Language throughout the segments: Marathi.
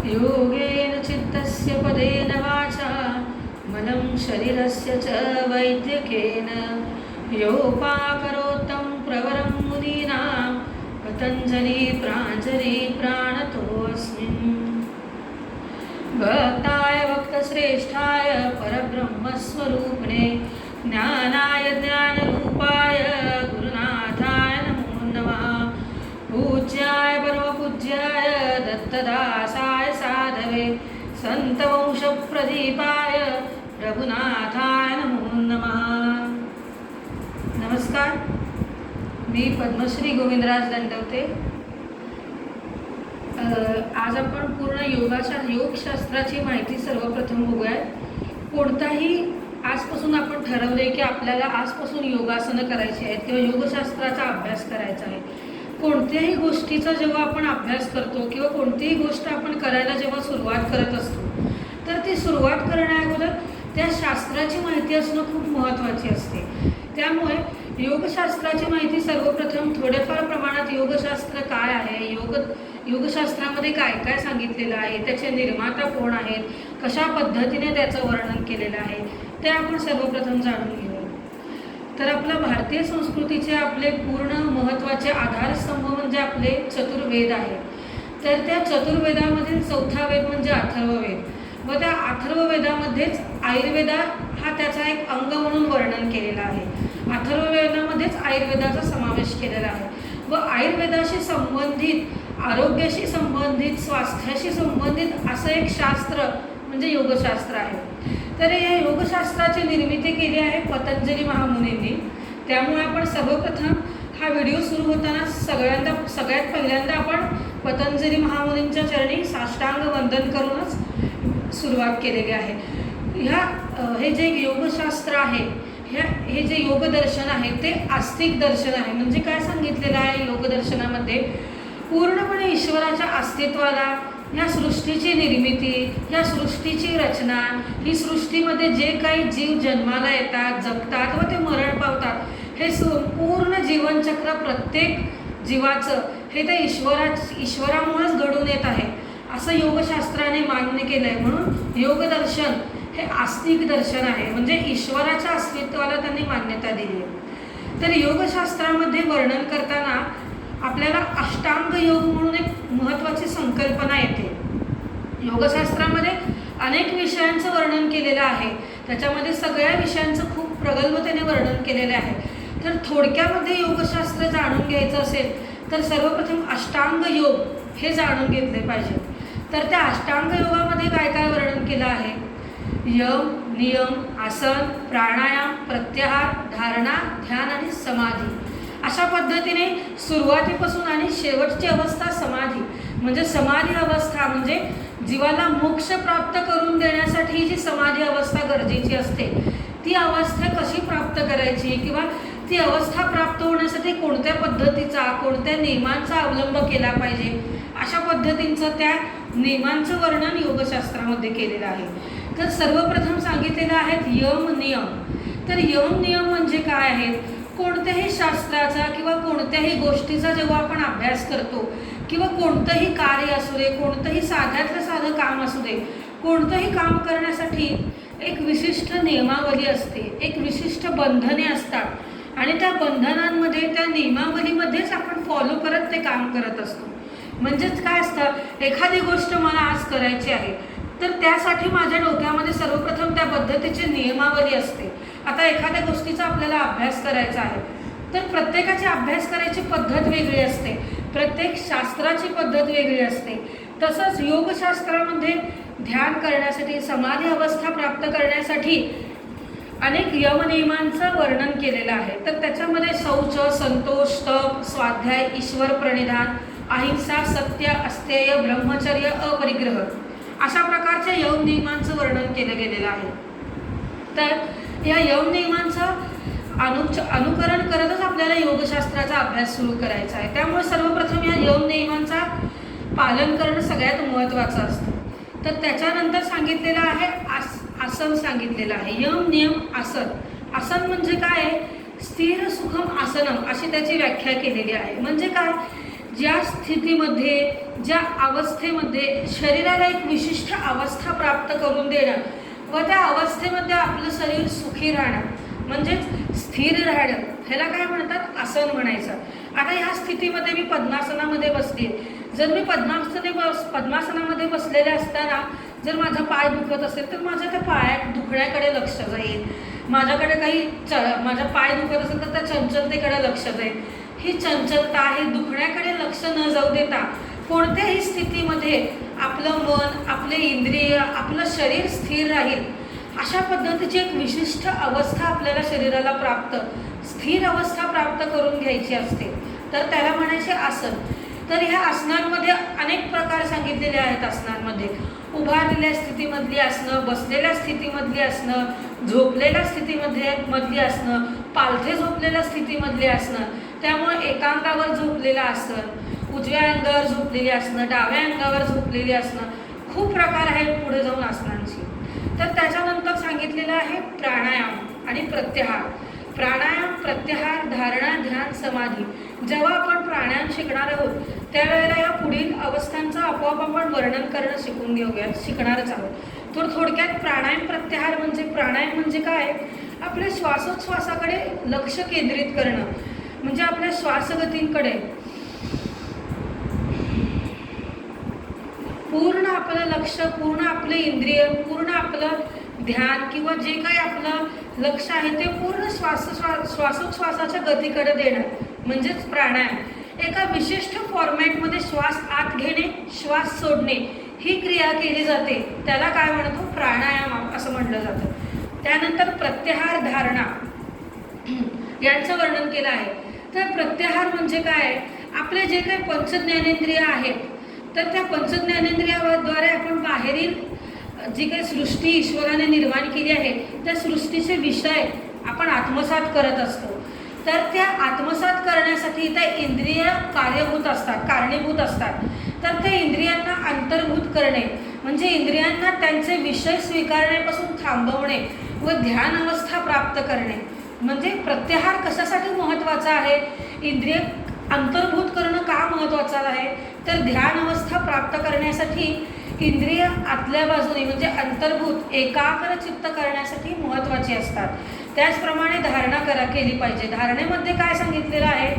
योगेन चित्तस्य पदेन वाचा मनं शरीरस्य च वैद्यकेन योपाकरोत्तं प्रवरं मुनीनां पतञ्जलि प्राञ्जलि प्राणतोऽस्मिन् भक्ताय भक्तश्रेष्ठाय परब्रह्मस्वरूपिणे ज्ञानाय ज्ञानरूपाय गुरुनाथाय नमो नमः। पूज्याय परमपूज्याय दत्तदासाय साधवे संतवंशप्रदीपाय रघुनाथाय नमो नमः। नमस्कार, मी पद्मश्री गोविंदराज दंडवते। आज आपण पूर्ण योगशास्त्राची माहिती सर्वप्रथम बघूया। कोणताही आजपासून आपण ठरवले की आपल्याला आजपासून योगासनं करायची आहेत किंवा योगशास्त्राचा अभ्यास करायचा आहे। कोणत्याही गोष्टीचा जेव्हा आपण अभ्यास करतो किंवा कोणतीही गोष्ट आपण करायला जेव्हा सुरुवात करत असतो तर ती सुरुवात करण्याअगोदर त्या शास्त्राची माहिती असणं खूप महत्त्वाची असते। त्यामुळे योगशास्त्राची माहिती सर्वप्रथम थोड्याफार प्रमाणात योगशास्त्र काय आहे, योगशास्त्रामध्ये काय काय सांगितलेलं आहे, त्याचे निर्माता कोण आहेत, कशा पद्धतीने त्याचं वर्णन केलेलं आहे ते आपण सर्वप्रथम जाणून घेऊ। तर आपल्या भारतीय संस्कृतीचे आपले पूर्ण महत्त्वाचे आधारस्तंभ म्हणजे आपले चतुर्वेद आहेत। तर त्या चतुर्वेदामधील चौथा वेद म्हणजे अथर्ववेद व त्या अथर्ववेदामध्येच आयुर्वेद हा त्याचा एक अंग म्हणून वर्णन केलेला आहे। अथर्ववेदामध्येच आयुर्वेदाचा समावेश केलेला आहे व आयुर्वेदाशी संबंधित, आरोग्याशी संबंधित, स्वास्थ्याशी संबंधित असं एक शास्त्र म्हणजे योगशास्त्र आहे। तर या योगशास्त्राची निर्मिती केली आहे पतंजली महामुनींनी। त्यामुळे आपण सर्वप्रथम हा व्हिडिओ सुरू होताना सगळ्यात पहिल्यांदा आपण पतंजली महामुनींच्या चरणी साष्टांग वंदन करूनच सुरुवात केलेली आहे। हे जे योगशास्त्र आहे, हे जे योगदर्शन आहे ते आस्तिक दर्शन आहे। म्हणजे काय सांगितलेलं आहे योगदर्शनामध्ये, पूर्णपणे ईश्वराच्या अस्तित्वाला, या सृष्टीची निर्मिती, या सृष्टीची रचना, ही सृष्टीमध्ये जे काही जीव जन्माला येतात, जगतात व ते मरण पावतात, हे संपूर्ण जीवनचक्र प्रत्येक जीवाचं हे त्या ईश्वरामुळेच घडून येत आहे असं योगशास्त्राने मान्य केलं आहे। म्हणून योगदर्शन हे आस्तिक दर्शन आहे, म्हणजे ईश्वराच्या अस्तित्वाला त्यांनी मान्यता दिली आहे। तर योगशास्त्रामध्ये वर्णन करताना आपल्याला अष्टांग योग म्हणून एक महत्त्वाची संकल्पना येते। योगशास्त्रामध्ये अनेक विषयांचं वर्णन केलेलं आहे, त्याच्यामध्ये सगळ्या विषयांचं खूप प्रगल्भतेने वर्णन केलेलं आहे। तर थोडक्यामध्ये योगशास्त्र जाणून घ्यायचं असेल तर सर्वप्रथम अष्टांग योग हे जाणून घेतले पाहिजे। तर त्या अष्टांग योगामध्ये काय काय वर्णन केलं आहे, यम, नियम, आसन, प्राणायाम, प्रत्याहार, धारणा, ध्यान आणि समाधी अशा पद्धतीने सुरुवातीपासून आणि शेवटची अवस्था समाधी, म्हणजे समाधी अवस्था म्हणजे जीवाला मोक्ष प्राप्त करून देण्यासाठी जी समाधी अवस्था गरजेची असते ती अवस्था कशी प्राप्त करायची किंवा ती अवस्था प्राप्त होण्यासाठी कोणत्या पद्धतीचा, कोणत्या नियमांचा अवलंब केला पाहिजे अशा पद्धतींचं त्या नियमांचं वर्णन योगशास्त्रामध्ये केलेलं आहे। तर सर्वप्रथम सांगितलेलं आहेत यम नियम। तर यम नियम म्हणजे काय आहेत, कोणत्याही शास्त्राचा किंवा कोणत्याही गोष्टीचा जेव्हा आपण अभ्यास करतो किंवा कोणतंही कार्य असू दे, कोणतंही साध्यातलं साधं काम असू दे, कोणतंही काम करण्यासाठी एक विशिष्ट नियमावली असते, एक विशिष्ट बंधने असतात आणि त्या बंधनांमध्ये, त्या नियमावलीमध्येच आपण फॉलो करत ते काम करत असतो। म्हणजेच काय असतं, एखादी गोष्ट मला आज करायची आहे तर त्यासाठी माझ्या डोक्यामध्ये सर्वप्रथम त्या पद्धतीची नियमावली असते। आता एखाद्या गोष्टीचा आपल्याला अभ्यास करायचा आहे तर प्रत्येकाची अभ्यास करायची पद्धत वेगळी असते, प्रत्येक शास्त्राची पद्धत वेगळी असते। तसंच योगशास्त्रामध्ये ध्यान करण्यासाठी, समाधी अवस्था प्राप्त करण्यासाठी अनेक यमनियमांचं वर्णन केलेलं आहे। तर त्याच्यामध्ये शौच, संतोष, तप, स्वाध्याय, ईश्वर प्रणिधान, अहिंसा, सत्य, अस्तेय, ब्रह्मचर्य, अपरिग्रह अशा प्रकारच्या यम नियमांचं वर्णन केलं गेलेलं आहे। तर या यम नियमांचं अनुकरण करतच आपल्याला योगशास्त्राचा अभ्यास सुरू करायचा आहे। त्यामुळे सर्वप्रथम या यम नियमांचा पालन करणं सगळ्यात महत्त्वाचं असतं। तर त्याच्यानंतर सांगितलेलं आहे आसन सांगितलेलं आहे, यम नियम आसन। आसन म्हणजे काय आहे, स्थिर सुखम आसनम अशी त्याची व्याख्या केलेली आहे। म्हणजे काय, ज्या स्थितीमध्ये, ज्या अवस्थेमध्ये शरीराला एक विशिष्ट अवस्था प्राप्त करून देणं व त्या अवस्थेमध्ये आपलं शरीर सुखी राहणं, म्हणजेच स्थिर राहणं, ह्याला काय म्हणतात? आसन म्हणायचं. आता ह्या स्थितीमध्ये मी पद्मासनामध्ये बसली. जर मी पद्मासनामध्ये बसलेले असताना जर माझा पाय दुखत असेल तर माझ्या त्या दुखण्याकडे लक्ष जाईल. माझ्याकडे माझा पाय दुखत असेल तर त्या चंचलतेकडे लक्ष जाईल. ही चंचलता, ही दुखण्याकडे लक्ष न जाऊ देता कोणत्याही स्थितीमध्ये आपलं मन, आपले इंद्रिय, आपलं शरीर स्थिर राहील, अशा पद्धतीची एक विशिष्ट अवस्था आपल्याला शरीराला स्थिर अवस्था प्राप्त करून घ्यायची असते. तर त्याला म्हणायचे आसन. तर ह्या आसनांमध्ये अनेक प्रकार सांगितलेले आहेत. आसनांमध्ये उभारलेल्या स्थितीमधली आसनं, बसलेल्या स्थितीमधली आसनं, झोपलेल्या मधली आसनं, पालथे झोपलेल्या स्थितीमधली आसनं, त्यामुळे एका अंगावर झोपलेलं आसन, उजव्या अंगावर झोपलेली आसनं, डाव्या अंगावर झोपलेली आसनं, खूप प्रकार आहेत पुढे जाऊन आसनांची. तर त्याच्यानंतर सांगितलेलं आहे प्राणायाम आणि प्रत्याहार. प्राणायाम, प्रत्याहार, धारणा, ध्यान, समाधी. जेव्हा आपण प्राणायाम शिकणार आहोत त्यावेळेला या पुढील अवस्थांचं आपोआप आपण वर्णन करणं शिकणारच आहोत. थोडक्यात प्राणायाम, प्रत्याहार प्राणायाम म्हणजे काय? आपल्या श्वासोच्छ्वासाकडे लक्ष केंद्रित करणं, म्हणजे आपल्या श्वासगतींकडे पूर्ण आपलं लक्ष, पूर्ण आपले इंद्रिय, पूर्ण आपलं ध्यान किंवा जे काही आपलं लक्ष आहे ते पूर्ण श्वासोच्छ्वासाच्या गतीकडे देणं, म्हणजेच प्राणायाम. एका विशिष्ट फॉर्मॅटमध्ये श्वास आत घेणे, श्वास सोडणे ही क्रिया केली जाते. त्याला काय म्हणतो? प्राणायाम असं म्हटलं जातं. त्यानंतर प्रत्याहार, धारणा यांचं वर्णन केलं आहे. तर प्रत्याहार म्हणजे काय? आपले जे काही पंचज्ञानेंद्रिय आहेत तर त्या पंचज्ञानेंद्रियाद्वारे आपण बाहेरील जी काही सृष्टी ईश्वराने निर्माण केली आहे त्या सृष्टीचे विषय आपण आत्मसात करत असतो. तर त्या आत्मसात करण्यासाठी त्या इंद्रिय कारणीभूत असतात. तर त्या इंद्रियांना अंतर्भूत करणे म्हणजे इंद्रियांना त्यांचे विषय स्वीकारण्यापासून थांबवणे व ध्यान अवस्था प्राप्त करणे. म्हणजे प्रत्याहार कशासाठी महत्त्वाचा आहे? इंद्रिय अंतर्भूत करणं का महत्त्वाचं आहे? तर ध्यान अवस्था प्राप्त करण्यासाठी इंद्रिय आतल्या बाजूने म्हणजे अंतर्भूत एकाग्र चित्त करण्यासाठी महत्त्वाची असतात. त्याचप्रमाणे धारणा केली पाहिजे. धारणेमध्ये काय सांगितलेलं आहे?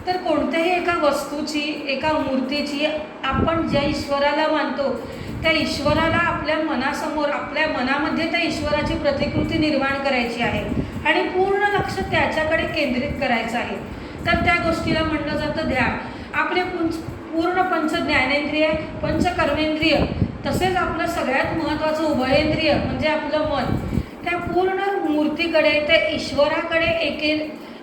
तर कोणत्याही एका वस्तूची, एका मूर्तीची आपण ज्या ईश्वराला मानतो त्या ईश्वराला आपल्या मनासमोर, आपल्या मनामध्ये त्या ईश्वराची प्रतिकृती निर्माण करायची आहे आणि पूर्ण लक्ष त्याच्याकडे केंद्रित करायचं आहे. तर त्या गोष्टीला म्हणलं जातं ध्यान. आपले पूर्ण पंच ज्ञानेंद्रिय, पंचकर्मेंद्रिय, तसेच आपलं सगळ्यात महत्त्वाचं उभयेंद्रिय म्हणजे आपलं मन त्या पूर्ण मूर्तीकडे, त्या ईश्वराकडे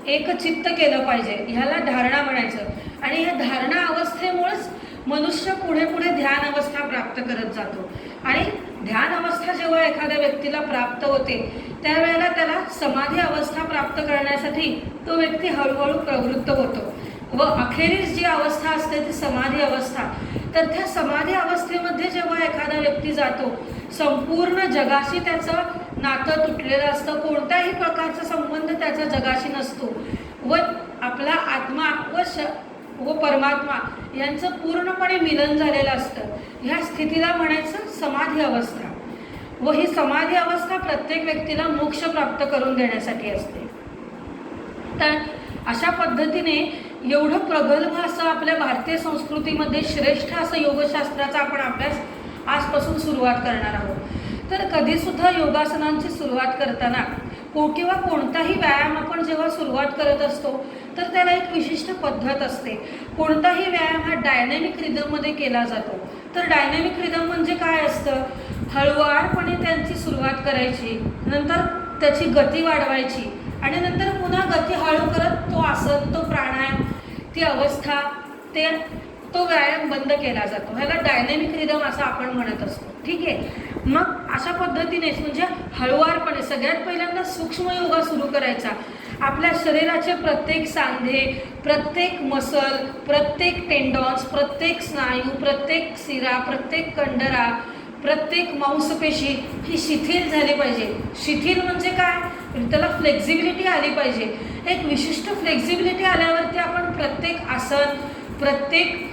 एकचित्त केलं पाहिजे. ह्याला धारणा म्हणायचं. आणि ह्या धारणा अवस्थेमुळेच मनुष्य पुढे ध्यान अवस्था प्राप्त करत जातो. आणि ध्यान अवस्था जेव्हा एखाद्या व्यक्तीला प्राप्त होते त्यावेळेला त्याला समाधी अवस्था प्राप्त करण्यासाठी तो व्यक्ती हळूहळू प्रवृत्त होतो व अखेरीस जी अवस्था असते ती समाधी अवस्था. तर त्या समाधी अवस्थेमध्ये जेव्हा एखादा व्यक्ती जातो संपूर्ण जगाशी त्याचं नातं तुटलेलं असतं, कोणत्याही प्रकारचा संबंध त्याचा जगाशी नसतो व आपला आत्मा व परमात्मा यांचं पूर्णपणे मिलन झालेलं असतं. ह्या स्थितीला म्हणायचं समाधी अवस्था. व ही समाधी अवस्था प्रत्येक व्यक्तीला मोक्ष प्राप्त करून देण्यासाठी असते. तर अशा पद्धतीने एवढं प्रगल्भ असं आपल्या भारतीय संस्कृतीमध्ये श्रेष्ठ असं योगशास्त्राचा आपण अभ्यास आजपासून सुरुवात करणार आहोत. तर कधीसुद्धा योगासनांची सुरुवात करताना किंवा कोणताही व्यायाम आपण जेव्हा सुरुवात करत असतो तर त्याला एक विशिष्ट पद्धत असते. कोणताही व्यायाम हा डायनॅमिक रिदममध्ये केला जातो. तर डायनॅमिक रिदम म्हणजे काय असतं? हळूवारपणे त्यांची सुरुवात करायची, नंतर त्याची गती वाढवायची आणि नंतर पुन्हा गती हळू करत तो आसन, तो प्राणायाम, ती अवस्था, तो व्यायाम बंद केला जातो. ह्याला डायनॅमिक रिदम असं आपण म्हणत असतो. ठीक आहे. मग अशा पद्धतीनेच म्हणजे हळूवारपणे सगळ्यात पहिल्यांदा सूक्ष्म योगा सुरू करायचा. आपल्या शरीराचे प्रत्येक सांधे, प्रत्येक मसल, प्रत्येक टेंडॉन्स, प्रत्येक स्नायू, प्रत्येक शिरा, प्रत्येक कंडरा, प्रत्येक मांसपेशी ही शिथिल झाली पाहिजे. शिथिल म्हणजे काय? त्याला फ्लेक्झिबिलिटी आली पाहिजे. एक विशिष्ट फ्लेक्झिबिलिटी आल्यावरती आपण प्रत्येक आसन, प्रत्येक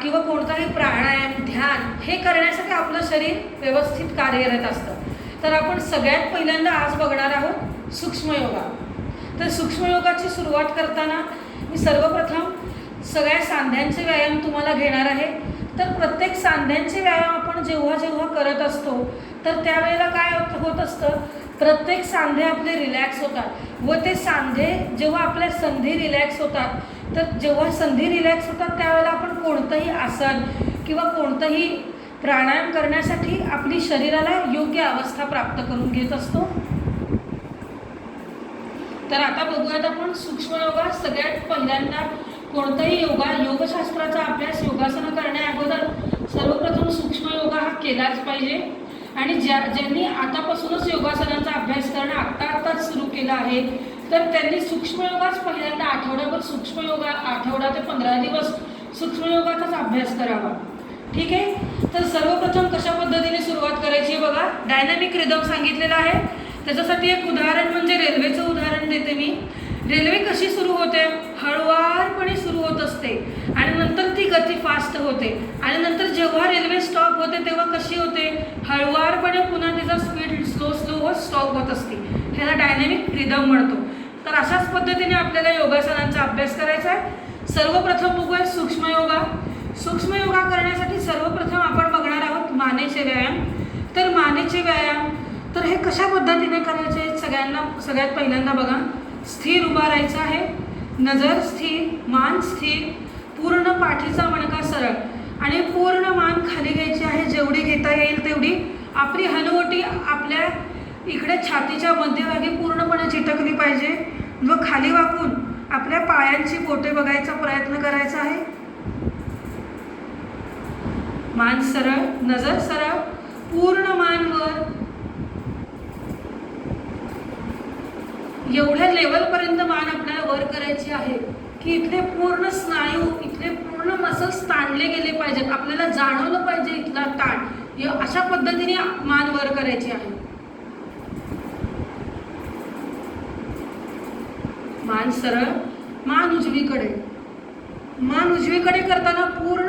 किंवा कोणताही प्राणायाम, ध्यान हे करण्यासाठी आपलं शरीर व्यवस्थित कार्यरत असतं. तर आपण सगळ्यात पहिल्यांदा आज बघणार आहोत सूक्ष्मयोगा. तर सूक्ष्मयोगाची सुरुवात करताना मी सर्वप्रथम सगळ्या सांध्यांचे व्यायाम तुम्हाला घेणार आहे. तर प्रत्येक सांध्यांचे व्यायाम आपण जेव्हा जेव्हा करत असतो तर त्यावेळेला काय होत असतं, प्रत्येक सांधे आपले रिलॅक्स होतात व ते सांधे जेव्हा आपल्या संधी रिलॅक्स होतात, तर जेव्हा संधी रिलॅक्स होतात त्यावेळेला आपण कोणतंही आसन किंवा कोणतंही प्राणायाम करण्यासाठी आपली शरीराला योग्य अवस्था प्राप्त करून घेत असतो. तर आता बघूयात आपण सूक्ष्मयोगा. सगळ्यात पहिल्यांदा कोणताही योगशास्त्राचा अभ्यास, योगासनं करण्या अगोदर सर्वप्रथम सूक्ष्मयोगा हा केलाच पाहिजे. आणि ज्यांनी आतापासूनच योगासनांचा अभ्यास करणं आत्ताच सुरू केला आहे तर त्यांनी सूक्ष्मयोगाच पहिल्यांदा आठवड्याभर सूक्ष्मयोगा, आठवडा ते 15 दिवस सूक्ष्मयोगाचाच अभ्यास करावा. ठीक आहे. तर सर्वप्रथम कशा पद्धतीने सुरुवात करायची बघा. डायनॅमिक रिदम सांगितलेला आहे. त्याच्यासाठी एक उदाहरण म्हणजे रेल्वेचं उदाहरण देते मी. रेल्वे कशी सुरू होते, हळुवारपणे सुरू होत असते आणि नंतर ती गती फास्ट होते आणि नंतर जेव्हा रेल्वे स्टॉप होते तेव्हा कशी होते, हळुवारपणे पुन्हा तिचा स्पीड स्लो होत स्टॉप होत असते. ह्याला डायनॅमिक रिदम म्हणतो. तर अशाच पद्धतीने आपल्याला योगासनांचा अभ्यास करायचा आहे. सर्वप्रथम बघूया सूक्ष्मयोगा. सूक्ष्मयोगा करण्यासाठी सर्वप्रथम आपण बघणार आहोत मानेचे व्यायाम. तर मानेचे व्यायाम तर हे कशा पद्धतीने करायचे सगळ्यात पहिल्यांदा बघा. स्थिर उभा राहायचं आहे, नजर स्थिर, मान स्थिर, पूर्ण पाठीचा मणका सरळ आणि पूर्ण मान खाली घ्यायची आहे, जेवढी घेता येईल तेवढी. आपली हनुवटी आपल्या इकडे छातीच्या मध्यभागी पूर्णपणे चिटकली पाहिजे व खाली वाकून आपल्या पायांची बोटे बघायचा प्रयत्न करायचा आहे. मान सरळ, नजर सरळ, पूर्ण मान वर. एवढ्या लेवलपर्यंत मान आपल्याला वर करायची आहे की इथले पूर्ण स्नायू, इथले पूर्ण मसल्स ताणले गेले पाहिजेत, आपल्याला जाणवलं पाहिजे इथला ताण. अशा पद्धतीने मान वर करायची आहे. मान सरळ, मान उजवीकडे. मान उजवीकडे करताना पूर्ण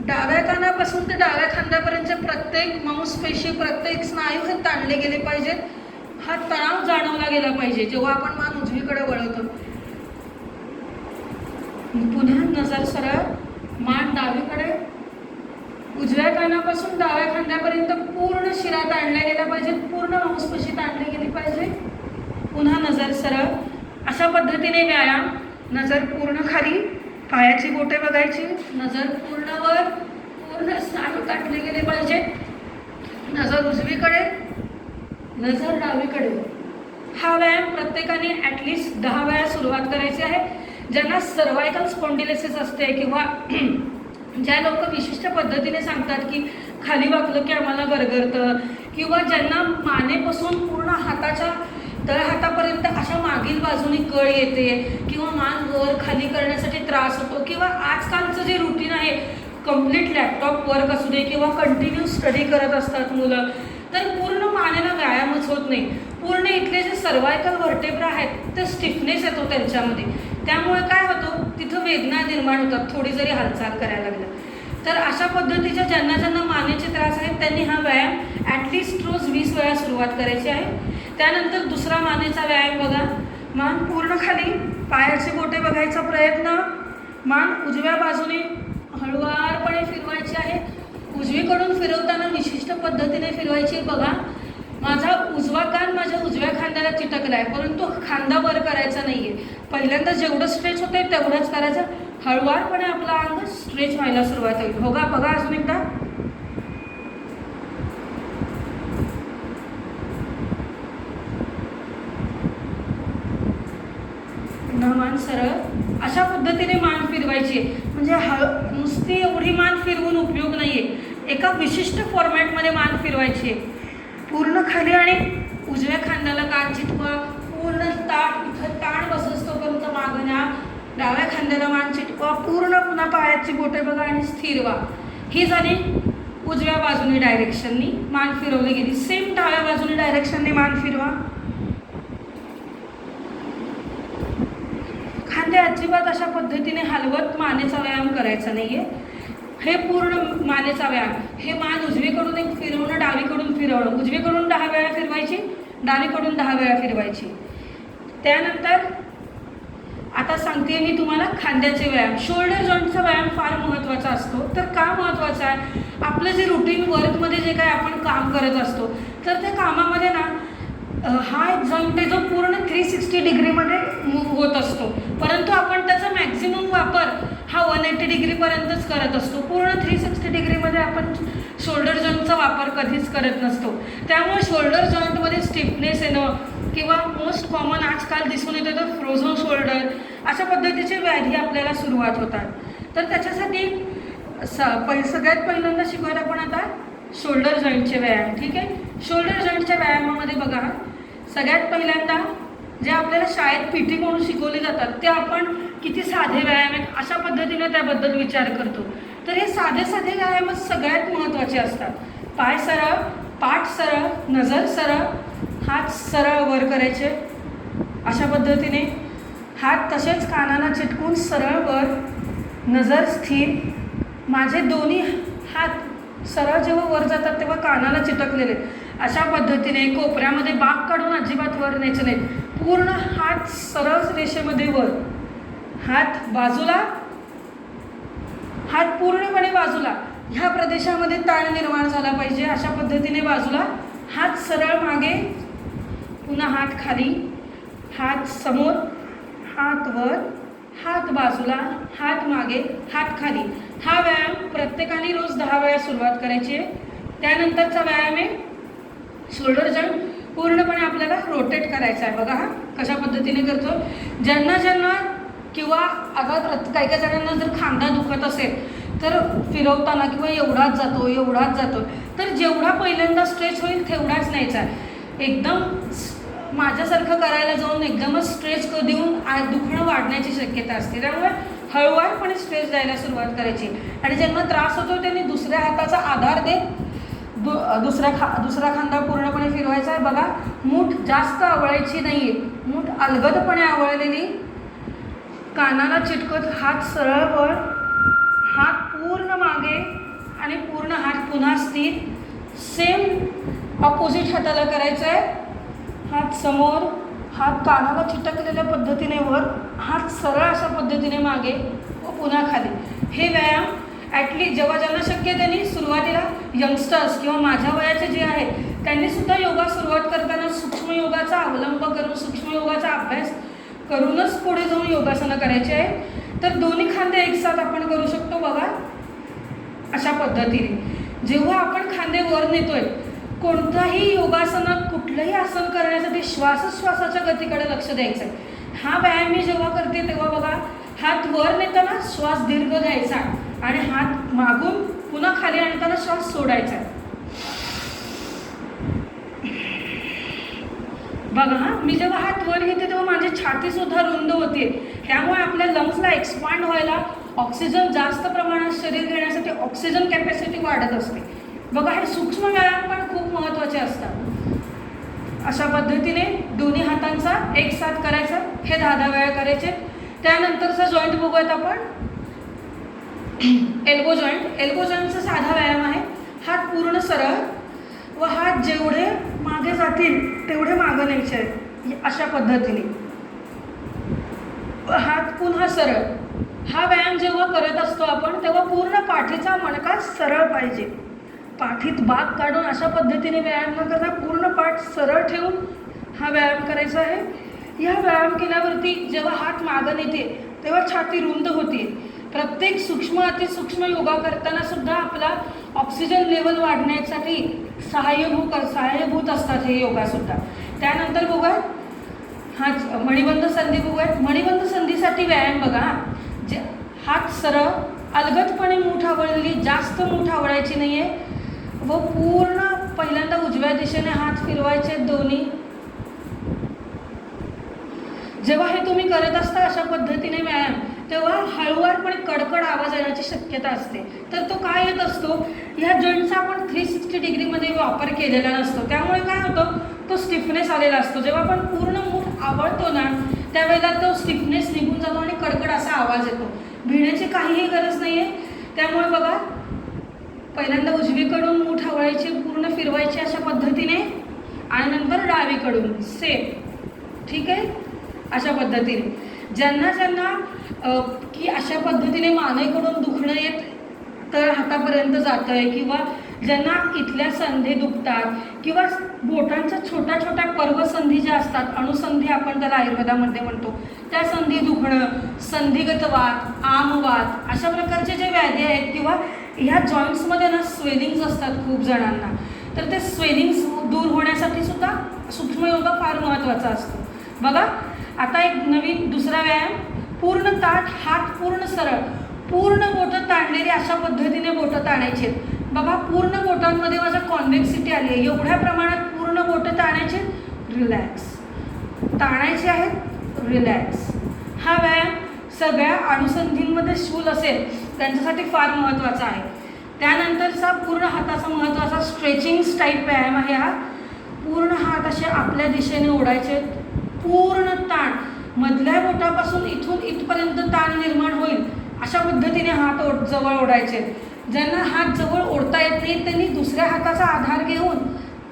डाव्या कानापासून ते डाव्या खांद्यापर्यंत प्रत्येक मांसपेशी, प्रत्येक स्नायू हे ताणले गेले पाहिजेत. हा तणाव जाणवला गेला पाहिजे जेव्हा आपण मान उजवीकडे वळवतो. पुन्हा नजर सरळ, मान डावीकडे, उजव्या कानापासून डाव्या खांद्यापर्यंत पूर्ण शिरा ताणल्या गेल्या पाहिजेत, पूर्ण मांसपेशी ताणली गेली पाहिजे. पुन्हा नजर सरळ. अशा पद्धतीने व्यायाम. नजर पूर्ण खाली, पायाची बोटे बघायची, नजर पूर्ण वर, पूर्ण स्नायू ताणले गेले पाहिजे. नजर उजवीकडे, नजर डावीकडे. हा व्यायाम प्रत्येकाने ॲटलिस्ट 10 वेळा सुरुवात करायची आहे. ज्यांना सर्वायकल स्पॉन्डिलोसिस असते किंवा ज्या लोक विशिष्ट पद्धतीने सांगतात की खाली वाकलं की आम्हाला गरगरतं, किंवा ज्यांना मानेपासून पूर्ण हाताच्या तळहातापर्यंत अशा मागील बाजूने कळ येते किंवा मान वर खाली करण्यासाठी त्रास होतो, किंवा आजकालचं जे रुटीन आहे कंप्लीट लॅपटॉप वर्क असू दे किंवा कंटिन्यू स्टडी करत असतात मुलं, तर पूर्ण मानेला व्यायामच होत नाही. पूर्ण इथले जे सर्वायकल व्हर्टेब्रा आहेत ते स्टिफनेस येतो त्यांच्यामध्ये. त्यामुळे काय होतं, तिथं वेदना निर्माण होतात थोडी जरी हालचाल करायला लागलं. तर अशा पद्धतीच्या ज्यांना मानेचे त्रास आहेत त्यांनी हा व्यायाम ॲटलिस्ट रोज 20 वेळा सुरुवात करायची आहे. त्यानंतर दुसरा मानेचा व्यायाम बघा. मान पूर्ण खाली, पायाचे बोटे बघायचा प्रयत्न. मान उजव्या बाजूने हळुवारपणे फिरवायची आहे. उजवीकडून फिरवताना विशिष्ट पद्धतीने फिरवायची. बघा, माझा उजवा कान माझ्या उजव्या खांद्याला चिटकला आहे, परंतु खांदा वर करायचा नाही आहे. पहिल्यांदा जेवढं स्ट्रेच होतं आहे तेवढंच करायचं. हळुवारपणे आपला अंग स्ट्रेच व्हायला सुरुवात होईल. बघा अजून एकदा. मान सरळ. अशा पद्धतीने मान फिरवायची. म्हणजे नुसती एवढी मान फिरवून उपयोग नाही आहे, एका विशिष्ट फॉर्मॅटमध्ये मान फिरवायची आहे. पूर्ण खाली आणि उजव्या खांद्याला कान चिटकवा. पूर्ण इथं ताण बसस तोपर्यंत मागं न्या. डाव्या खांद्याला मान चिटकवा. पूर्ण पुन्हा पायाची बोटे बघा आणि स्थिर व्हा. ही झाली उजव्या बाजूने डायरेक्शननी मान फिरवली गेली. सेम डाव्या बाजूने डायरेक्शनने मान फिरवा. खांदे अजिबात अशा पद्धतीने हलवत मानेचा व्यायाम करायचा नाही आहे. हे पूर्ण मानेचा व्यायाम. हे मान उजवीकडून एक फिरवणं, डावीकडून फिरवणं. उजवीकडून 10 वेळा फिरवायची, डावीकडून 10 वेळा फिरवायची. त्यानंतर आता सांगते मी तुम्हाला खांद्याचे व्यायाम. शोल्डर जॉईंटचा व्यायाम फार महत्त्वाचा असतो. तर का महत्त्वाचा आहे? आपलं जे रुटीन वर्कमध्ये जे काय आपण काम करत असतो, तर त्या कामामध्ये ना हा एक जॉईंट आहे जो पूर्ण 360 डिग्रीमध्ये मूव्ह होत असतो, परंतु आपण त्याचा मॅक्झिमम वापर हा 180 डिग्रीपर्यंतच करत असतो. पूर्ण 360 डिग्रीमध्ये आपण शोल्डर जॉईंटचा वापर कधीच करत नसतो. त्यामुळे शोल्डर जॉईंटमध्ये स्टिफनेस येणं किंवा मोस्ट कॉमन आजकाल दिसून येतं तर फ्रोझन शोल्डर, अशा पद्धतीचे व्याधी आपल्याला सुरुवात होतात. तर त्याच्यासाठी सगळ्यात पहिल्यांदा शिकूयात आपण आता शोल्डर जॉईंटचे व्यायाम. ठीक आहे. शोल्डर जॉईंटच्या व्यायामामध्ये बघा, सगळ्यात पहिल्यांदा जे आपल्याला शाळेत पीटी म्हणून शिकवले जातात ते आपण किती साधे व्यायाम आहेत अशा पद्धतीने त्याबद्दल विचार करतो. तर हे साधे साधे व्यायामच सगळ्यात महत्त्वाचे असतात. पाय सरळ, पाठ सरळ, नजर सरळ, हात सरळ वर करायचे अशा पद्धतीने. हात तसेच कानाला चिटकून सरळ वर, नजर स्थिर. माझे दोन्ही हात सरळ जेव्हा वर जातात तेव्हा कानाला चिटकलेले अशा पद्धतीने. कोपऱ्यामध्ये बाक काढून अजिबात वर न्यायचे नाहीत. पूर्ण हात सरळ रेषेमध्ये वर, हात बाजूला, हात पूर्णपणे बाजूला. ह्या प्रदेशामध्ये ताण निर्माण झाला पाहिजे अशा पद्धतीने बाजूला. हात सरळ मागे, पुन्हा हात खाली, हात समोर, हात वर, हात बाजूला, हात मागे, हात खाली. हा व्यायाम प्रत्येकाने रोज 10 वेळा सुरुवात करायची आहे. त्यानंतरचा व्यायाम आहे शोल्डर जॉईंट. पूर्णपणे आपल्याला रोटेट करायचा आहे. बघा हा कशा पद्धतीने करतो. ज्यांना किंवा अगर काही काही जणांना जर खांदा दुखत असेल तर फिरवताना किंवा एवढाच जातो, तर जेवढा पहिल्यांदा स्ट्रेच होईल तेवढाच न्यायचा. एकदम माझ्यासारखं करायला जाऊन एकदमच स्ट्रेच देऊन दुखणं वाढण्याची शक्यता असते. त्यामुळे हळूवारपणे स्ट्रेच द्यायला सुरुवात करायची. आणि ज्यांना त्रास होतो त्यांनी दुसऱ्या हाताचा आधार देत दुसरा खांदा पूर्णपणे फिरवायचा आहे. बघा, मूठ जास्त आवळायची नाही आहे, मूठ अलगदपणे आवळलेली, कानाला चिटकत हात सरळ वर, हात पूर्ण मागे आणि पूर्ण हात पुन्हा स्थिर. सेम ऑपोजिट हाताला करायचं आहे. हात समोर, हात कानाला चिटकलेल्या पद्धतीने वर, हात सरळ अशा पद्धतीने मागे व पुन्हा खाली. हे व्यायाम ॲटलीस्ट जेव्हा ज्यांना शक्य त्यांनी सुरुवातीला, यंगस्टर्स किंवा माझ्या वयाचे जे आहेत त्यांनीसुद्धा योगा सुरुवात करताना सूक्ष्म योगाचा अवलंब करून, सूक्ष्म योगाचा अभ्यास करूनच पुढे जाऊन योगासनं करायचे आहे. तर दोन्ही खांदे एकसाथ आपण करू शकतो. बघा अशा पद्धतीने जेव्हा आपण खांदे वर नेतोय, कोणताही योगासनात कुठलंही आसन करण्यासाठी श्वासोच्छ्वासाच्या गतीकडे लक्ष द्यायचं आहे. हा व्यायाम मी जेव्हा करते तेव्हा बघा, हात वर नेताना श्वास दीर्घ घ्यायचा आणि हात मागून पुन्हा खाली आणताना श्वास सोडायचा. बघा हा, मी जेव्हा हात वर घेते तेव्हा माझी छातीसुद्धा रुंद होते. त्यामुळे आपल्या लंग्सला एक्सपांड व्हायला, ऑक्सिजन जास्त प्रमाणात शरीर घेण्यासाठी ऑक्सिजन कॅपॅसिटी वाढत असते. बघा, हे सूक्ष्म व्यायाम पण खूप महत्त्वाचे असतात. अशा पद्धतीने दोन्ही हातांचा एक साथ करायचा. हे 10 वेळा करायचे. त्यानंतरचा जॉईंट बघूयात आपण, एल्बो जॉईंट. एल्बो जॉईंटचा साधा व्यायाम आहे. हात पूर्ण सरळ व हात जेवढे मागे जातील तेवढे मागं न्यायचे आहेत अशा पद्धतीने. हात पुन्हा सरळ. हा व्यायाम जेव्हा करत असतो आपण तेव्हा पूर्ण पाठीचा मणका सरळ पाहिजे. पाठीत बाक काढून अशा पद्धतीने व्यायाम न करता पूर्ण पाठ सरळ ठेवून हा व्यायाम करायचा आहे. या व्यायाम केल्यावरती जेव्हा हात मागं नेते तेव्हा छाती रुंद होते. प्रत्येक सूक्ष्म अतिसूक्ष्म योगा करताना सुद्धा आपला ऑक्सिजन लेवल वाढण्यासाठी सहाय्यभूत असतात हे योगासुद्धा. त्यानंतर बघूया हा मणिबंध संधी बघूयात. मणिबंध संधीसाठी व्यायाम बघा, जे हात सरळ, अलगदपणे मूठ आवळलेली, जास्त मूठ आवळायची नाही आहे व पूर्ण पहिल्यांदा उजव्या दिशेने हात फिरवायचे दोन्ही. जेव्हा हे तुम्ही करत असता अशा पद्धतीने व्यायाम, तेव्हा हळूवारपणे कडकड आवाज येण्याची शक्यता असते. तर तो काय येत असतो, ह्या जॉईंटचा आपण 360 डिग्रीमध्ये वापर केलेला नसतो. त्यामुळे काय होतं, तो स्टिफनेस आलेला असतो. जेव्हा आपण पूर्ण मूठ आवळतो ना त्यावेळेला तो स्टिफनेस निघून जातो आणि कडकड असा आवाज येतो. भिण्याची काहीही गरज नाही आहे. त्यामुळे बघा, पहिल्यांदा उजवीकडून मूठ हवळायची, पूर्ण फिरवायची अशा पद्धतीने, आणि नंतर डावीकडून सेम. ठीक आहे, अशा पद्धतीने. ज्यांना की अशा पद्धतीने मानेकडून दुखणं येत तर हातापर्यंत जातं आहे, किंवा ज्यांना इथल्या संधी दुखतात, किंवा बोटांच्या छोट्या छोट्या पर्वसंधी ज्या असतात, अणुसंधी आपण त्याला आयुर्वेदामध्ये म्हणतो, त्या संधी दुखणं, संधिगत वात, आमवात, अशा प्रकारचे जे व्याधी आहेत, किंवा ह्या जॉईंट्समध्ये ना स्वेलिंग्स असतात खूप जणांना, तर ते स्वेलिंग्स दूर होण्यासाठी सुद्धा सूक्ष्मयोगा फार महत्त्वाचा असतो. बघा, आता एक नवीन दुसरा व्यायाम, पूर्ण ताठ, हात पूर्ण सरळ, पूर्ण बोटं ताणलेली अशा पद्धतीने बोटं ताणायची. बघा, पूर्ण बोटांमध्ये माझ्या कॉन्व्हेक्सिटी आली आहे, एवढ्या प्रमाणात पूर्ण बोटं ताणायचे, रिलॅक्स ताणायचे आहेत, रिलॅक्स. हा व्यायाम सगळ्या अणुसंधींमध्ये शूल असेल त्यांच्यासाठी फार महत्त्वाचा आहे. त्यानंतरचा पूर्ण हाताचा महत्त्वाचा स्ट्रेचिंग टाईप व्यायाम आहे हा. पूर्ण हात असे आपल्या दिशेने ओढायचे, पूर्ण ताण, मधल्या बोटापासून इथून इथपर्यंत ताण निर्माण होईल अशा पद्धतीने हात जवळ ओढायचे. ज्यांना हात जवळ ओढता येत नाही त्यांनी दुसऱ्या हाताचा आधार घेऊन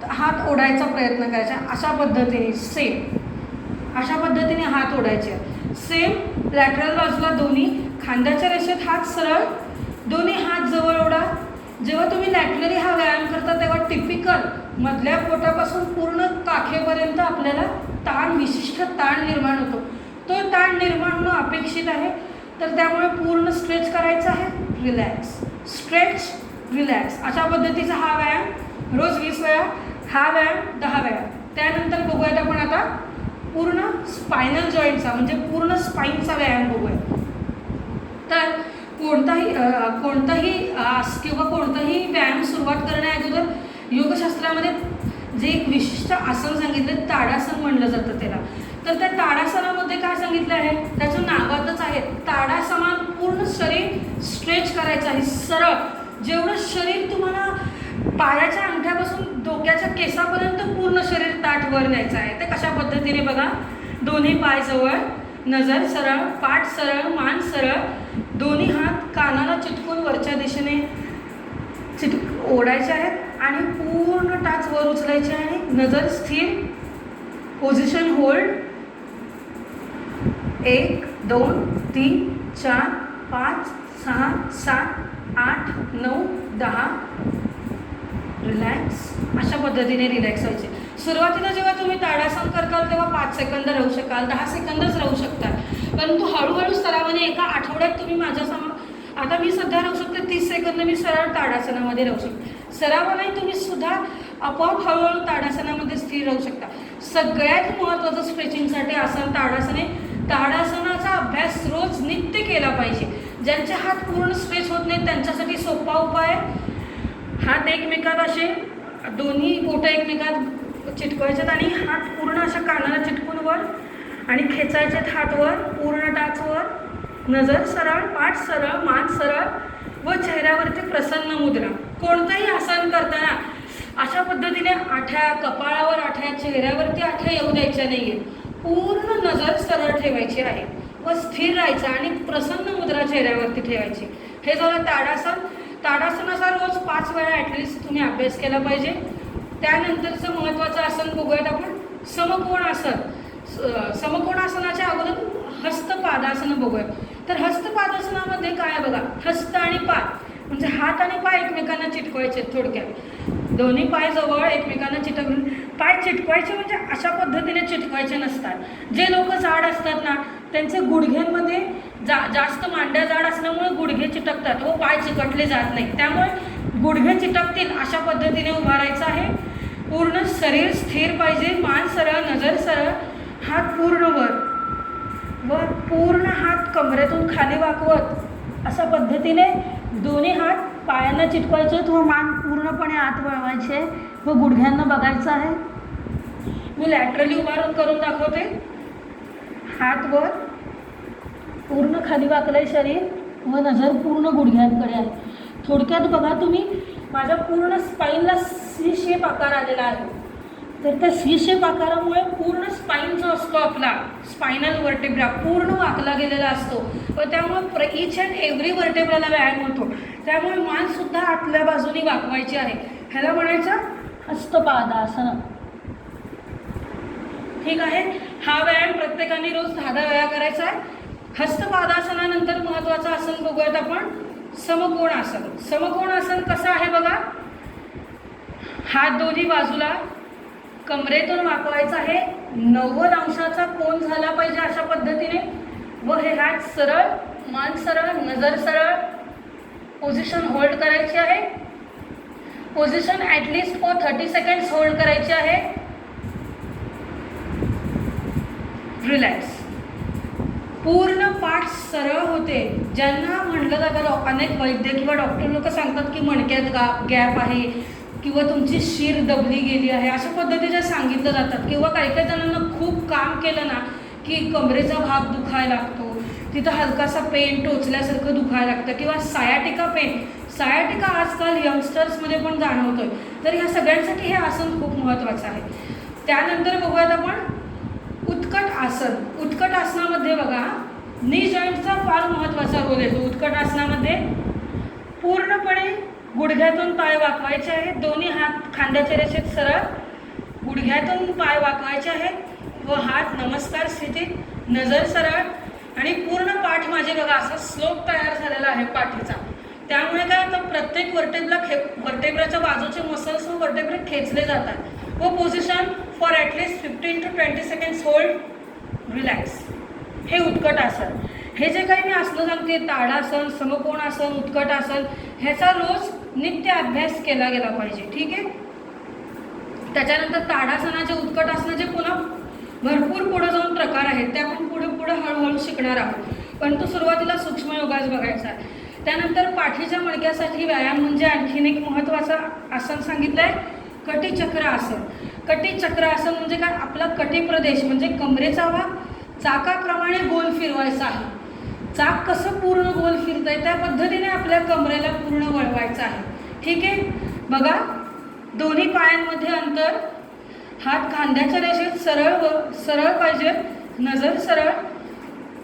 हात ओढायचा प्रयत्न करायचा. अशा पद्धतीने सेम, अशा पद्धतीने हात ओढायचे. सेम लॅटरल बाजूला दोन्ही खांद्याच्या रेषेत हात सरळ, दोन्ही हात जवळ ओढा. जेव्हा तुम्ही लॅटरली हा व्यायाम करता तेव्हा टिपिकल मधल्या पोटापासून पूर्ण काखेपर्यंत आपल्याला ताण, विशिष्ट ताण निर्माण होतो. तो ताण निर्माण होणं अपेक्षित आहे. तर त्यामुळे पूर्ण स्ट्रेच करायचं आहे, रिलॅक्स, स्ट्रेच, रिलॅक्स. अशा पद्धतीचा हा व्यायाम रोज 20 वेळा, हा व्यायाम 10 वेळा. त्यानंतर बघूयात आपण आता पूर्ण स्पायनल जॉईंटचा म्हणजे पूर्ण स्पाईनचा व्यायाम बघूया. तर कोणताही किंवा कोणताही व्यायाम सुरुवात करण्याअगोदर योगशास्त्रामध्ये जे एक विशिष्ट आसन सांगितलं, ताडासन म्हणलं जातं त्याला. तर त्या ताडासनामध्ये काय सांगितलं आहे, त्याचं नावातच आहे, ताडासमान पूर्ण शरीर स्ट्रेच करायचं आहे, सरळ. जेवढं शरीर तुम्हाला पायाच्या अंगठ्यापासून डोक्याच्या केसापर्यंत पूर्ण शरीर ताठ वर न्यायचं आहे. ते कशा पद्धतीने बघा, दोन्ही पाय जवळ, नजर सरळ, पाठ सरळ, मान सरळ, दोन्ही हात कानाला चिटकून वरच्या दिशेने ओढायचे आहेत आणि पूर्ण टाच वर उचलायचे आहे. नजर स्थिर, पोझिशन होल्ड. 1 2 3 4 5 6 7 8 9 10. रिलॅक्स. अशा पद्धतीने रिलॅक्स व्हायचे. सुरुवातीला जेव्हा तुम्ही ताडासन करताल तेव्हा 5 सेकंद राहू शकाल, 10 सेकंदच राहू शकता. परंतु हळूहळू सरावाने एका आठवड्यात तुम्ही माझ्यासमोर, आता मी सध्या राहू शकते 30 सेकंद, मी सरळ ताडासनामध्ये राहू शकते. सरावाने तुम्ही सुद्धा आपोआप हळूहळू ताडासनामध्ये स्थिर राहू शकता. सगळ्यात महत्त्वाचं स्ट्रेचिंगसाठी आसन ताडासने. ताडासनाचा अभ्यास रोज नित्य केला पाहिजे. ज्यांचे हात पूर्ण स्ट्रेच होत नाहीत त्यांच्यासाठी सोपा उपाय, हात एकमेकात असे दोन्ही बोटं एकमेकात चिटकवायचे आणि हात पूर्ण अशा कानाला चिटकून वर आणि खेचायचे हात वर, पूर्ण टाच वर, नजर सरळ, पाठ सरळ, मान सरळ व चेहऱ्यावरती प्रसन्न मुद्रा. कोणताही आसन करताना अशा पद्धतीने आठ्या, कपाळावर आठ्या, चेहऱ्यावरती आठ्या येऊ द्यायच्या नाहीये. पूर्ण नजर सरळ ठेवायची आहे व स्थिर राहायचं आणि प्रसन्न मुद्रा चेहऱ्यावरती ठेवायची. हे झालं ताडासन. ताडासनाचा रोज 5 वेळा ॲटलिस्ट तुम्ही अभ्यास केला पाहिजे. त्यानंतरचं महत्त्वाचं आसन बघूयात आपण, समकोण आसन. समकोण आसनाच्या अगोदर हस्तपादासन बघूया. तर हस्तपादासनामध्ये काय बघा, हस्त आणि पाय म्हणजे हात आणि पाय एकमेकांना चिटकवायचे. थोडक्यात दोन्ही पाय जवळ एकमेकांना चिटकून, पाय चिटकवायचे म्हणजे अशा पद्धतीने चिटकवायचे नसतात. जे लोक जाड असतात ना त्यांचे गुडघ्यांमध्ये जास्त मांड्या जाड असल्यामुळे गुडघे चिटकतात व पाय चिकटले जात नाही. त्यामुळे गुडघे चिटकतील अशा पद्धतीने उभा राहायचं आहे. पूर्ण शरीर स्थिर पाहिजे, मान सरळ, नजर सरळ, हात पूर्ण वर व पूर्ण हात कमरेतून खाली वाकवत अशा पद्धतीने दोन्ही हात पायांना चिटकवायचे व मान पूर्णपणे आत वळवायचे व गुडघ्यांना बघायचं आहे. मी लॅटरली उभारून करून दाखवते. हात वर, पूर्ण खाली वाकलंय शरीर व नजर पूर्ण गुडघ्यांकडे आहे. थोडक्यात बघा तुम्ही, माझ्या पूर्ण स्पाईनला सी शेप आकार आलेला आहे. तर त्या सी शेप आकारामुळे पूर्ण स्पाईन जो असतो आपला स्पायनल वर्टेब्रा पूर्ण वाकला गेलेला असतो व त्यामुळे इच अँड एव्हरी वर्टेब्राला व्यायाम होतो. त्यामुळे मान सुद्धा आतल्या बाजूनी वाकवायची आहे. ह्याला म्हणायचं हस्तपादासन. ठीक आहे. हा व्यायाम प्रत्येकाने रोज 10 वेळा करायचा आहे. हस्तपादासनानंतर महत्वाचं आसन बघूयात आपण समकोण आसन. समकोण आसन कसं आहे बघा. हात दोन्ही बाजूला कमरेतून वाकवायचा आहे. 90 अंशाचा कोन झाला पाहिजे अशा पद्धतीने व हे हात सरळ, मान सरळ, नजर सरळ. पोझिशन होल्ड करायची आहे. Position at least for 30 seconds hold करायची आहे. रिलॅक्स. पूर्ण पाठ सरळ होते. ज्यांना म्हटलं जातं अनेक वैद्य किंवा डॉक्टर लोक सांगतात की मणक्यात गॅप आहे किंवा तुमची शीर दबली गेली आहे अशा पद्धतीचे सांगितलं जातात. किंवा काही काही जणांना खूप काम केलं ना की कमरेचा भाग दुखायला लागतो, तिथं हलकासा पेन टोचल्यासारखं दुखायला लागतं किंवा सायाटिका पेन. सायाटिका आजकाल यंगस्टर्समध्ये पण जाणवतोय. तर ह्या सगळ्यांसाठी हे आसन खूप महत्त्वाचं आहे. त्यानंतर बघूयात आपण उत्कट आसन. उत्कट आसनामध्ये बघा नी जॉईंटचा फार महत्त्वाचा रोल येतो. उत्कट आसनामध्ये पूर्णपणे गुडघ्यातून पाय वाकवायचे आहेत. दोन्ही हात खांद्याच्या रेषेत सरळ. गुडघ्यातून पाय वाकवायचे आहेत व हात नमस्कार स्थितीत, नजर सरळ आणि पूर्ण पाठ माझे बघा असा स्लोप तयार झालेला आहे पाठीचा. त्यामुळे काय होतं प्रत्येक वर्टेब्राच्या बाजूचे मसल्स व वर्टेब्रे खेचले जातात. व position for at least 15 to 20 seconds hold. Relax. हे उत्कट आसन. हे जे काही मी आसनं सांगते ताडासन, समकोण आसन, उत्कट आसन ह्याचा रोज नित्य अभ्यास केला गेला पाहिजे. ठीक आहे. त्याच्यानंतर ताडासनाचे, उत्कट आसनाचे पुन्हा भरपूर पुढे जाऊन प्रकार आहेत. ते आपण पुढे हळूहळू शिकणार आहोत. परंतु सुरुवातीला सूक्ष्म योगाच बघायचा आहे. त्यानंतर पाठीच्या मणक्यासाठी व्यायाम म्हणजे आणखीन एक महत्त्वाचं आसन सांगितलं आहे कटिचक्र आसन. कटिचक्र आसन म्हणजे काय. आपला कटी प्रदेश म्हणजे कमरेचा भाग चाकाप्रमाणे गोल फिरवायचा आहे. चाक कसं पूर्ण गोल फिरतंय त्या पद्धतीने आपल्या कमरेला पूर्ण वळवायचं आहे. ठीक आहे. बघा दोन्ही पायांमध्ये अंतर. हात खांद्याच्या रेषेत सरळ पाहिजे. नजर सरळ.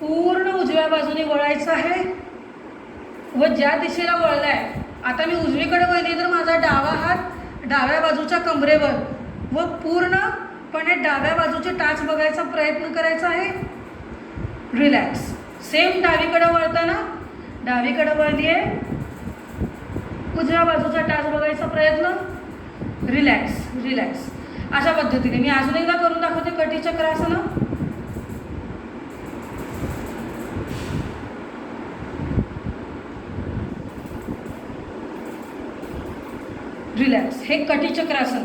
पूर्ण उजव्या बाजूने वळायचं आहे व ज्या दिशेला वळलाय आता मी उजवीकडे वळली तर माझा डावा हात डाव्या बाजूच्या कमरेवर व पूर्णपणे डाव्या बाजूचे टाच बघायचा प्रयत्न करायचा आहे. रिलॅक्स. सेम डावीकडे वळताना डावीकडे वळली आहे, उजव्या बाजूचा टाच बघायचा प्रयत्न. Relax relax. अशा पद्धतीने मी अजून एकदा करून दाखवते कटिचक्रासन. रिलॅक्स. हे कटिचक्रासन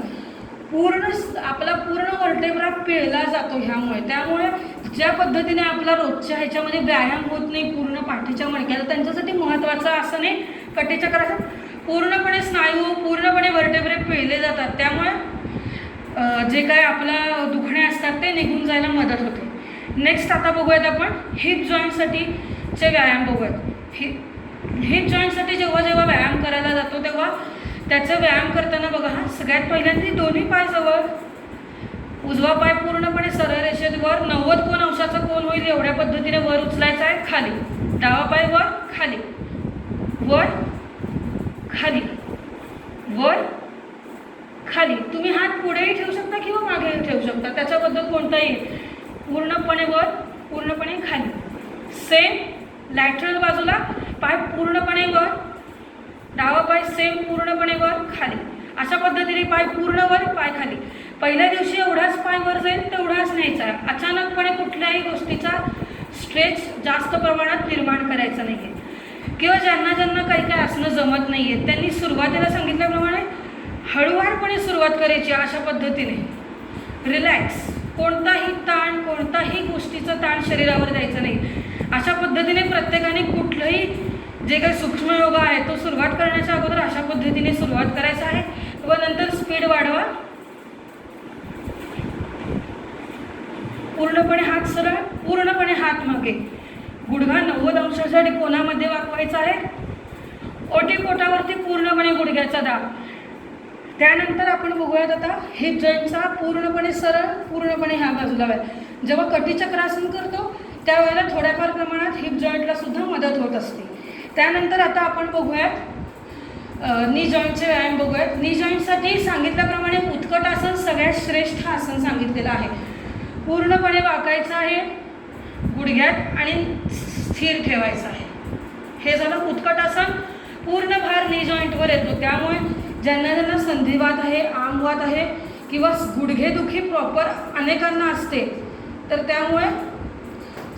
आपला पूर्ण वर्टेब्रा पिळला जातो ह्यामुळे. त्यामुळे ज्या पद्धतीने आपला रोजच्या ह्याच्यामध्ये व्यायाम होत नाही पूर्ण पाठीच्या मणक्याला त्यांच्यासाठी महत्त्वाचं आसन आहे कटिचक्रासन. पूर्णपणे स्नायू पूर्णपणे वर्टेब्रे पिळले जातात. त्यामुळे जे काय आपला दुखणे असतात ते निघून जायला मदत होते. नेक्स्ट आता बघूयात आपण हिप जॉईंटसाठीचे व्यायाम बघूयात. हिप जॉईंटसाठी जेव्हा जेव्हा व्यायाम करायला जातो तेव्हा त्याचा व्यायाम करताना बघा सगळ्यात पहिल्यांदा दोन्ही पाय जवळ. उजवा पाय पूर्णपणे सरळ रेषेत वर 90 कोन अंशाचा कोन होईल एवढ्या पद्धतीने वर उचलायचा आहे. खाली. डावा पाय वर खाली, वर खाली, वर खाली. तुम्ही हात पुढेही ठेवू शकता किंवा मागेही ठेवू शकता, त्याच्याबद्दल कोणताही. पूर्णपणे वर पूर्णपणे खाली. सेम लॅटरल बाजूला पाय पूर्णपणे वर, डावा पाय सेम पूर्णपणे वर खाली. अशा पद्धतीने पाय पूर्ण वर पाय खाली. पहिल्या दिवशी एवढाच पाय वर जाईल तेवढाच न्यायचा आहे. अचानकपणे कुठल्याही गोष्टीचा स्ट्रेच जास्त प्रमाणात निर्माण करायचा नाही आहे. किंवा ज्यांना काही काही आसनं जमत नाही आहेत त्यांनी सुरुवातीला सांगितल्याप्रमाणे हळूवारपणे सुरुवात करायची अशा पद्धतीने. रिलॅक्स. कोणताही ताण कोणताही गोष्टीचा ताण शरीरावर द्यायचा नाही. अशा पद्धतीने प्रत्येकाने कुठलंही जे काही सूक्ष्म योगा आहे तो सुरुवात करण्याच्या अगोदर अशा पद्धतीने सुरुवात करायचा आहे व नंतर स्पीड वाढवा. पूर्णपणे हात सरळ, पूर्णपणे हात मागे. गुडघा 90 अंशाच्या कोनामध्ये वाकवायचा आहे. ओटीपोटावरती पूर्णपणे गुडघ्याचा दाब. त्यानंतर आपण बघूयात आता हिप जॉईंटचा पूर्णपणे सरळ, पूर्णपणे ह्या बाजूला आहे. जेव्हा कटीचक्रासन करतो त्यावेळेला थोड्याफार प्रमाणात हिप जॉईंटला सुद्धा मदत होत असते. त्यानंतर आता आपण बघूयात नी जॉईंटचे व्यायाम बघूयात. नी जॉईंटसाठी सांगितल्याप्रमाणे उत्कट आसन सगळ्यात श्रेष्ठ आसन सांगितलेलं आहे. पूर्णपणे वाकायचं आहे गुडघ्यात आणि स्थिर ठेवायचं आहे. हे झालं उत्कट आसन. पूर्ण भार नी जॉईंटवर येतो. त्यामुळे ज्यांना संधिवात आहे, आमवात आहे किंवा गुडघेदुखी प्रॉपर अनेकांना असते, तर त्यामुळे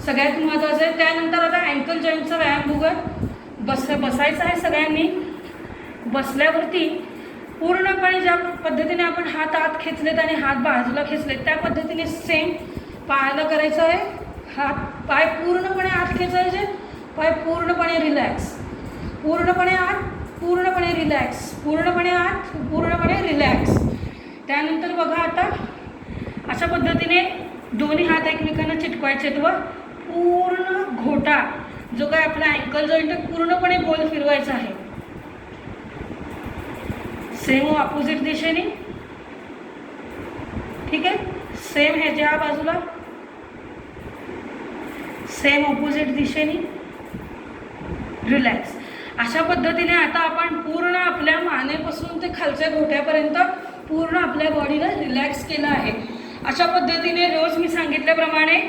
सगळ्यात महत्त्वाचं आहे. त्यानंतर आता अँकल जॉईंटचा व्यायाम बघूयात. बसायचं आहे सगळ्यांनी. बसल्यावरती पूर्णपणे ज्या पद्धतीने आपण हात आत खेचलेत आणि हात बाजूला खेचलेत त्या पद्धतीने सेम पायाला करायचं आहे. पाय पूर्णपणे आत खेचायचे, पाय पूर्णपणे रिलॅक्स, पूर्णपणे आत, पूर्णपणे रिलॅक्स, पूर्णपणे आत, पूर्णपणे रिलॅक्स. त्यानंतर बघा आता अशा पद्धतीने दोन्ही हात एकमेकांना चिटकवायचे व पूर्ण घोटा जो काय आपला अँकल जॉईंट पूर्णपणे गोल फिरवायचा आहे. सेम ऑपोजिट दिशेने. ठीक आहे, सेम ह्याच्या बाजूला, सेम ऑपोजिट दिशेने रिलॅक्स. अशा पद्धतीने आता आपण पूर्ण आपल्या मानेपासून ते खालच्या घोट्यापर्यंत पूर्ण आपल्या बॉडीला रिलॅक्स केलं आहे. अशा पद्धतीने रोज मी सांगितल्याप्रमाणे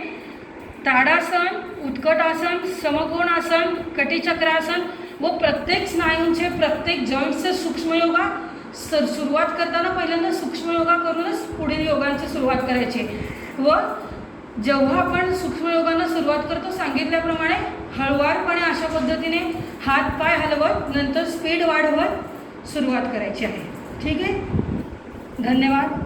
ताडासन, उत्कट आसन, समकोण आसन, कटीचक्रासन व प्रत्येक स्नायूंचे, प्रत्येक जॉईंटचे सूक्ष्मयोगा सुरुवात करताना पहिल्यांदा सूक्ष्मयोगा करूनच पुढील योगांची सुरुवात करायची. व जेव्हा आपण सूक्ष्मयोगांना सुरुवात करतो सांगितल्याप्रमाणे हळुवारपणे अशा पद्धतीने हात पाय हलवत नंतर स्पीड वाढवत सुरुवात करायची आहे. ठीक आहे, धन्यवाद.